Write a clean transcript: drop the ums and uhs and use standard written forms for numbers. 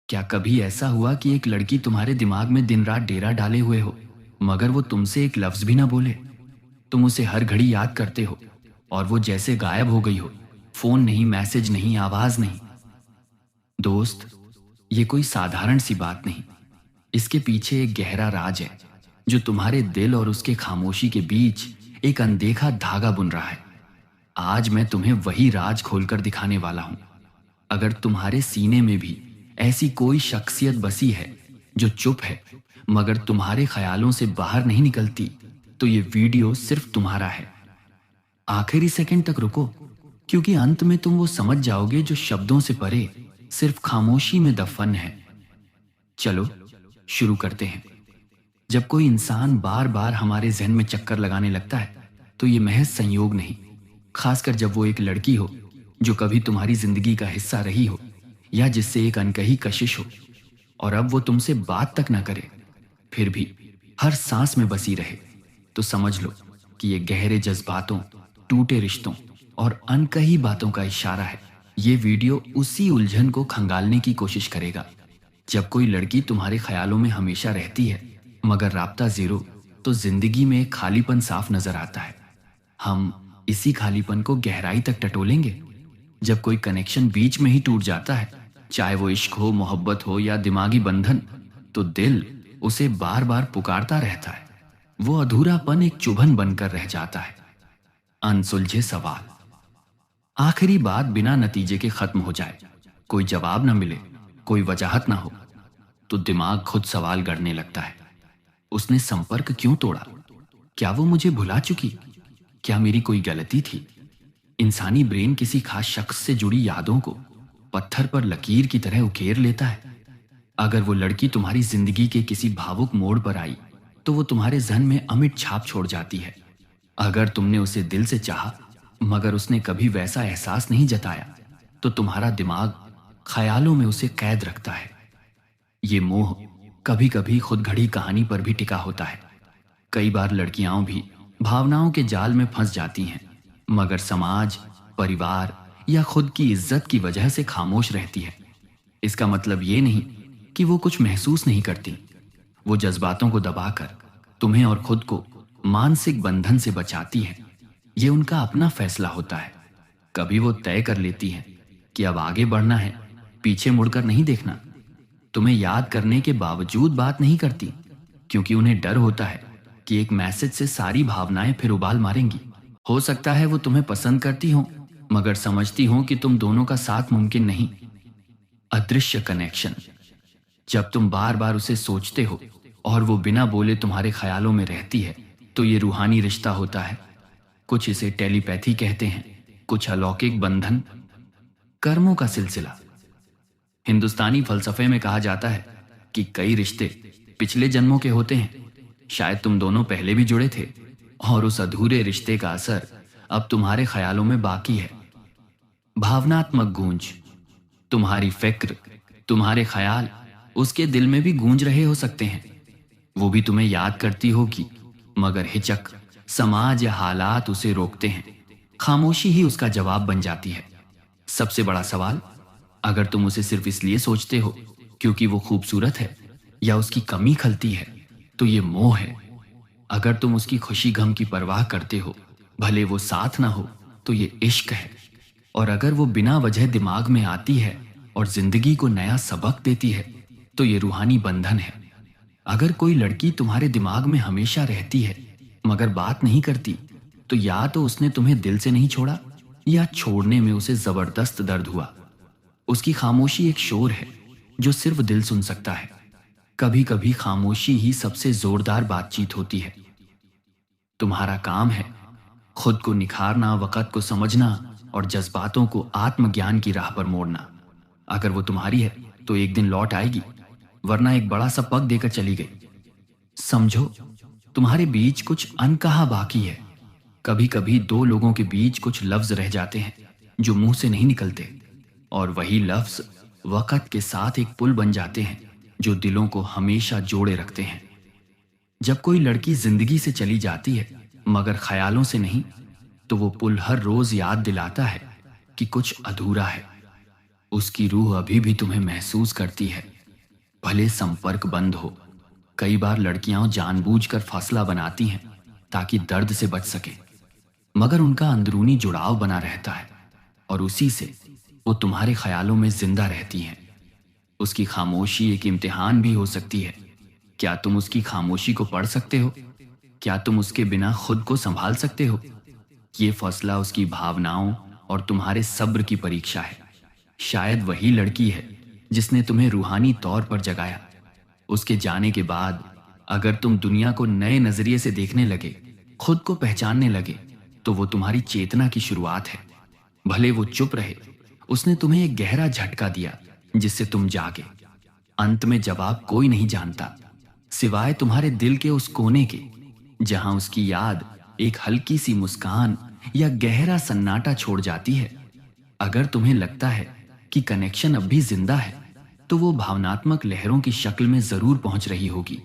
क्या कभी ऐसा हुआ कि एक लड़की तुम्हारे दिमाग में दिन रात डेरा डाले हुए हो, मगर वो तुमसे एक लफ्ज भी ना बोले? तुम उसे हर घड़ी याद करते हो और वो जैसे गायब हो गई हो। फोन नहीं, मैसेज नहीं, आवाज नहीं। दोस्त, ये कोई साधारण सी बात नहीं। इसके पीछे एक गहरा राज है जो तुम्हारे दिल और उसके खामोशी के बीच एक अनदेखा धागा बुन रहा है। आज मैं तुम्हें वही राज खोलकर दिखाने वाला हूं। अगर तुम्हारे सीने में भी ऐसी कोई शख्सियत बसी है जो चुप है मगर तुम्हारे ख्यालों से बाहर नहीं निकलती, तो ये वीडियो सिर्फ तुम्हारा है। आखिरी सेकंड तक रुको, क्योंकि अंत में तुम वो समझ जाओगे जो शब्दों से परे सिर्फ खामोशी में दफन है। चलो शुरू करते हैं। जब कोई इंसान बार बार हमारे जहन में चक्कर लगाने लगता है, तो ये महज संयोग नहीं। खासकर जब वो एक लड़की हो जो कभी तुम्हारी जिंदगी का हिस्सा रही हो, या जिससे एक अनकही कशिश हो, और अब वो तुमसे बात तक ना करे, फिर भी हर सांस में बसी रहे, तो समझ लो कि ये गहरे जज्बातों, टूटे रिश्तों और अनकही बातों का इशारा है। ये वीडियो उसी उलझन को खंगालने की कोशिश करेगा। जब कोई लड़की तुम्हारे ख्यालों में हमेशा रहती है मगर राब्ता जीरो, तो जिंदगी में एक खालीपन साफ नजर आता है। हम इसी खालीपन को गहराई तक टटोलेंगे। जब कोई कनेक्शन बीच में ही टूट जाता है, चाहे वो इश्क हो, मोहब्बत हो या दिमागी बंधन, तो दिल उसे बार बार पुकारता रहता है। वो अधूरापन एक चुभन बनकर रह जाता है। अनसुलझे सवाल, आखिरी बात बिना नतीजे के खत्म हो जाए, कोई जवाब ना मिले, कोई वजाहत ना हो, तो दिमाग खुद सवाल गढ़ने लगता है। उसने संपर्क क्यों तोड़ा? क्या वो मुझे भुला चुकी? क्या मेरी कोई गलती थी? इंसानी ब्रेन किसी खास शख्स से जुड़ी यादों को पत्थर पर लकीर की तरह उकेर लेता है। अगर वो लड़की तुम्हारी जिंदगी के किसी भावुक मोड़ पर आई, तो वो तुम्हारे जहन में अमिट छाप छोड़ जाती है। अगर तुमने उसे दिल से चाहा मगर उसने कभी वैसा एहसास नहीं जताया, तो तुम्हारा दिमाग ख्यालों में उसे कैद रखता है। ये मोह कभी कभी खुद घड़ी कहानी पर भी टिका होता है। कई बार लड़कियां भी भावनाओं के जाल में फंस जाती हैं, मगर समाज, परिवार या खुद की इज्जत की वजह से खामोश रहती है। इसका मतलब ये नहीं कि वो कुछ महसूस नहीं करती। वो जज्बातों को दबाकर तुम्हें और खुद को मानसिक बंधन से बचाती है। ये उनका अपना फैसला होता है। कभी वो तय कर लेती हैं कि अब आगे बढ़ना है, पीछे मुड़कर नहीं देखना। तुम्हें याद करने के बावजूद बात नहीं करती, क्योंकि उन्हें डर होता है कि एक मैसेज से सारी भावनाएं फिर उबाल मारेंगी। हो सकता है वो तुम्हें पसंद करती हो, मगर समझती हो कि तुम दोनों का साथ मुमकिन नहीं। अदृश्य कनेक्शन, जब तुम बार बार उसे सोचते हो और वो बिना बोले तुम्हारे ख्यालों में रहती है, तो ये रूहानी रिश्ता होता है। कुछ इसे टेलीपैथी कहते हैं, कुछ अलौकिक बंधन, कर्मों का सिलसिला। हिंदुस्तानी फलसफे में कहा जाता है कि कई रिश्ते पिछले जन्मों के होते हैं। शायद तुम दोनों पहले भी जुड़े थे और उस अधूरे रिश्ते का असर अब तुम्हारे ख्यालों में बाकी है। भावनात्मक गूंज, तुम्हारी फिक्र, तुम्हारे ख्याल उसके दिल में भी गूंज रहे हो सकते हैं। वो भी तुम्हें याद करती होगी, मगर हिचक, समाज या हालात उसे रोकते हैं। खामोशी ही उसका जवाब बन जाती है। सबसे बड़ा सवाल, अगर तुम उसे सिर्फ इसलिए सोचते हो क्योंकि वो खूबसूरत है या उसकी कमी खलती है, तो ये मोह है। अगर तुम उसकी खुशी गम की परवाह करते हो, भले वो साथ ना हो, तो ये इश्क है। और अगर वो बिना वजह दिमाग में आती है और जिंदगी को नया सबक देती है, तो ये रूहानी बंधन है। अगर कोई लड़की तुम्हारे दिमाग में हमेशा रहती है मगर बात नहीं करती, तो या तो उसने तुम्हें दिल से नहीं छोड़ा, या छोड़ने में उसे जबरदस्त दर्द हुआ। उसकी खामोशी एक शोर है जो सिर्फ दिल सुन सकता है। कभी कभी खामोशी ही सबसे जोरदार बातचीत होती है। तुम्हारा काम है खुद को निखारना, वक़्त को समझना और जज्बातों को आत्मज्ञान की राह पर मोड़ना। अगर वो तुम्हारी है तो एक दिन लौट आएगी, वरना एक बड़ा सा पग देकर चली गई। समझो, तुम्हारे बीच कुछ अनकहा बाकी है। कभी कभी दो लोगों के बीच कुछ लफ्ज रह जाते हैं जो मुंह से नहीं निकलते, और वही लफ्ज वक़्त के साथ एक पुल बन जाते हैं जो दिलों को हमेशा जोड़े रखते हैं। जब कोई लड़की जिंदगी से चली जाती है मगर ख्यालों से नहीं, तो वो पुल हर रोज याद दिलाता है कि कुछ अधूरा है। उसकी रूह अभी भी तुम्हें महसूस करती है, भले संपर्क बंद हो। कई बार लड़कियां जानबूझकर फासला बनाती हैं ताकि दर्द से बच सके, मगर उनका अंदरूनी जुड़ाव बना रहता है और उसी से वो तुम्हारे ख्यालों में जिंदा रहती हैं। उसकी खामोशी एक इम्तिहान भी हो सकती है। क्या तुम उसकी खामोशी को पढ़ सकते हो? क्या तुम उसके बिना खुद को संभाल सकते हो? ये फैसला उसकी भावनाओं और तुम्हारे सब्र की परीक्षा है। शायद वही लड़की है जिसने तुम्हें रूहानी तौर पर जगाया। उसके जाने के बाद अगर तुम दुनिया को नए नजरिए से देखने लगे, खुद को पहचानने लगे, तो वो तुम्हारी चेतना की शुरुआत है। भले वो चुप रहे, उसने तुम्हें एक गहरा झटका दिया जिससे तुम जागे। अंत में जवाब कोई नहीं जानता सिवाय तुम्हारे दिल के उस कोने के, जहां उसकी याद एक हल्की सी मुस्कान या गहरा सन्नाटा छोड़ जाती है। अगर तुम्हें लगता है कि कनेक्शन अब भी जिंदा है, तो वो भावनात्मक लहरों की शक्ल में जरूर पहुंच रही होगी।